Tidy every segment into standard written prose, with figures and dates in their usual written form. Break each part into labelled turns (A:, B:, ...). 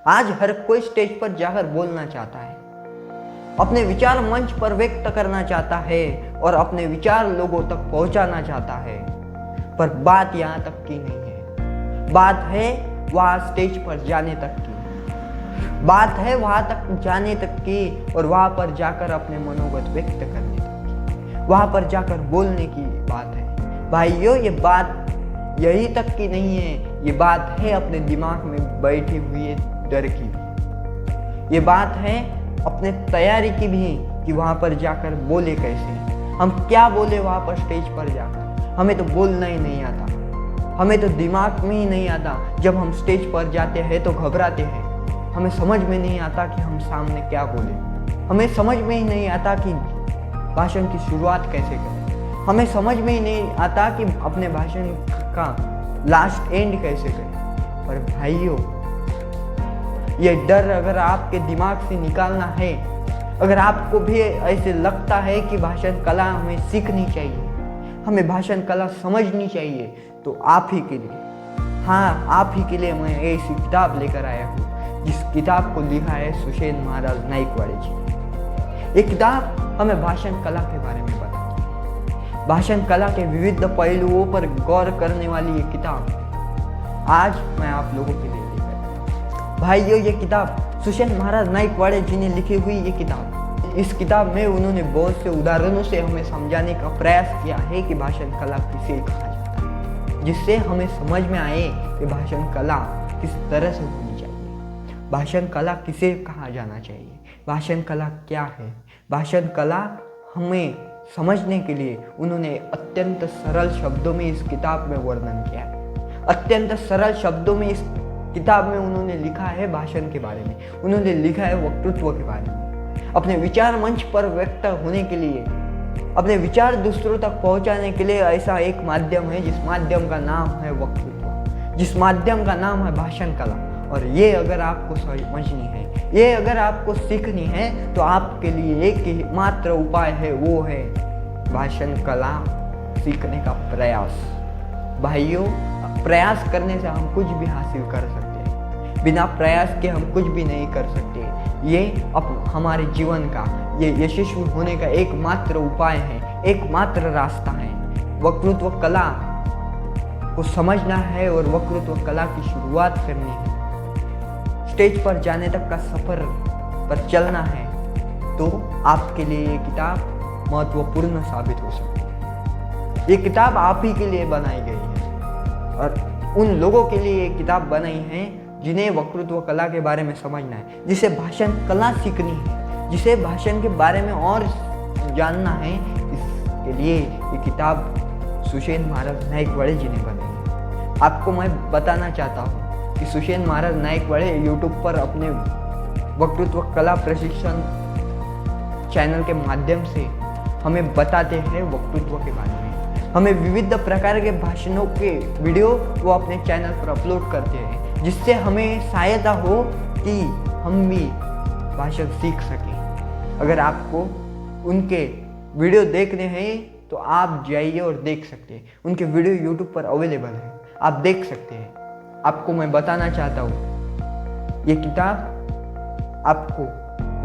A: आज हर कोई स्टेज पर जाकर बोलना चाहता है, अपने विचार मंच पर व्यक्त करना चाहता है और अपने विचार लोगों तक पहुंचाना चाहता है। पर बात यहाँ तक की नहीं है, बात है वहां स्टेज पर जाने तक की, बात है वहां तक जाने तक की और वहां पर जाकर अपने मनोगत व्यक्त करने तक की, वहां पर जाकर बोलने की बात है। भाइयों, ये बात यही तक की नहीं है, ये बात है अपने दिमाग में बैठी हुई डर की भी, ये बात है अपने तैयारी की भी कि वहां पर जाकर बोले कैसे, हम क्या बोले वहां पर स्टेज पर जाकर। हमें तो बोलना ही नहीं आता, हमें तो दिमाग में ही नहीं आता। जब हम स्टेज पर जाते हैं तो घबराते हैं, हमें समझ में नहीं आता कि हम सामने क्या बोले, हमें समझ में ही नहीं आता कि भाषण की शुरुआत कैसे करें, हमें समझ में ही नहीं आता कि अपने भाषण का लास्ट एंड कैसे करें। पर भाइयों, ये डर अगर आपके दिमाग से निकालना है, अगर आपको भी ऐसे लगता है कि भाषण कला हमें सीखनी चाहिए, हमें भाषण कला समझनी चाहिए, तो आप ही के लिए, हाँ आप ही के लिए मैं ऐसी किताब लेकर आया हूँ जिस किताब को लिखा है सुषेण महाराज नाइकवाड़े जी। ये किताब हमें भाषण कला के बारे में बताती है, भाषण कला के विविध पहलुओं पर गौर करने वाली ये किताब आज मैं आप लोगों के लिए लेकर। भाइयों, ये किताब सुषेण महाराज नाइकवाड़े जी ने लिखी हुई ये किताब, इस किताब में उन्होंने बहुत से उदाहरणों से हमें समझाने का प्रयास किया है कि भाषण कला किसे कहा जाता है, जिससे हमें समझ में आए कि भाषण कला किस तरह से होनी चाहिए, भाषण कला किसे कहा जाना चाहिए, भाषण कला क्या है। भाषण कला हमें समझने के लिए उन्होंने अत्यंत सरल शब्दों में इस किताब में वर्णन किया है। अत्यंत सरल शब्दों में इस किताब में उन्होंने लिखा है भाषण के बारे में, उन्होंने लिखा है वक्तृत्व के बारे में। अपने विचार मंच पर व्यक्त होने के लिए, अपने विचार दूसरों तक पहुंचाने के लिए ऐसा एक माध्यम है जिस माध्यम का नाम है वक्तृत्व, जिस माध्यम का नाम है भाषण कला। और ये अगर आपको समझनी है, ये अगर आपको सीखनी है, तो आपके लिए एक ही मात्र उपाय है, वो है भाषण कला सीखने का प्रयास। भाइयों, प्रयास करने से हम कुछ भी हासिल कर सकते हैं, बिना प्रयास के हम कुछ भी नहीं कर सकते। ये हमारे जीवन का, ये यशस्वी होने का एकमात्र उपाय है, एकमात्र रास्ता है। वक्तृत्व कला को समझना है और वक्तृत्व कला की शुरुआत करनी है, स्टेज पर जाने तक का सफर पर चलना है, तो आपके लिए ये किताब महत्वपूर्ण साबित हो सकती है। ये किताब आप ही के लिए बनाई गई है और उन लोगों के लिए ये किताब बनाई है जिन्हें वक्तृत्व कला के बारे में समझना है, जिसे भाषण कला सीखनी है, जिसे भाषण के बारे में और जानना है। इसके लिए ये किताब सुषेण महाराज नाइकवाड़े जी ने बनाई है। आपको मैं बताना चाहता हूँ कि सुषेण महाराज नाइकवाड़े यूट्यूब पर अपने वक्तृत्व कला प्रशिक्षण चैनल के माध्यम से हमें बताते हैं वक्तृत्व के बारे में। हमें विविध प्रकार के भाषणों के वीडियो वो अपने चैनल पर अपलोड करते हैं, जिससे हमें सहायता हो कि हम भी भाषण सीख सकें। अगर आपको उनके वीडियो देखने हैं तो आप जाइए और देख सकते हैं, उनके वीडियो यूट्यूब पर अवेलेबल है, आप देख सकते हैं। आपको मैं बताना चाहता हूँ, ये किताब आपको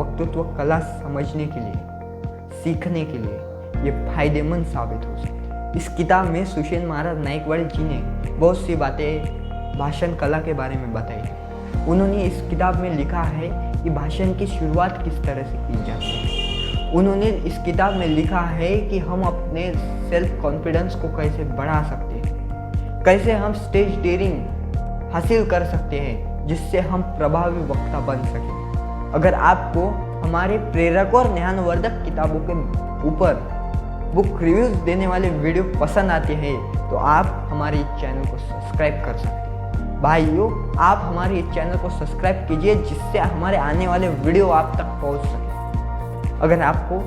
A: वक्तृत्व कला समझने के लिए, सीखने के लिए ये फायदेमंद साबित हो सकती है। इस किताब में सुषेण महाराज नाइकवाड़े जी ने बहुत सी बातें भाषण कला के बारे में बताई है। उन्होंने इस किताब में लिखा है कि भाषण की शुरुआत किस तरह से की जाती है। उन्होंने इस किताब में लिखा है कि हम अपने सेल्फ कॉन्फिडेंस को कैसे बढ़ा सकते हैं, कैसे हम स्टेज डेयरिंग हासिल कर सकते हैं, जिससे हम प्रभावी वक्ता बन सकें। अगर आपको हमारे प्रेरक और ज्ञानवर्धक किताबों के ऊपर बुक रिव्यूज देने वाले वीडियो पसंद आते हैं, तो आप हमारे इस चैनल को सब्सक्राइब कर सकते हैं। भाइयों, आप हमारे इस चैनल को सब्सक्राइब कीजिए, जिससे हमारे आने वाले वीडियो आप तक पहुंच सके। अगर आपको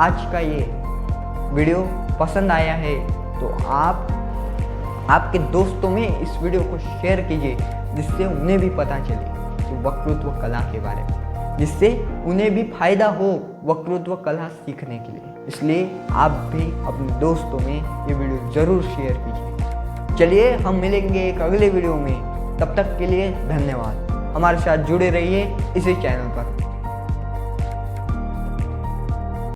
A: आज का ये वीडियो पसंद आया है, तो आप आपके दोस्तों में इस वीडियो को शेयर कीजिए, जिससे उन्हें भी पता चले कि वक्तृत्व कला के बारे में, जिससे उन्हें भी फायदा हो वक्तृत्व कला सीखने के लिए। इसलिए आप भी अपने दोस्तों में ये वीडियो ज़रूर शेयर कीजिए। चलिए हम मिलेंगे एक अगले वीडियो में, तब तक के लिए धन्यवाद। हमारे साथ जुड़े रहिए इसी चैनल पर।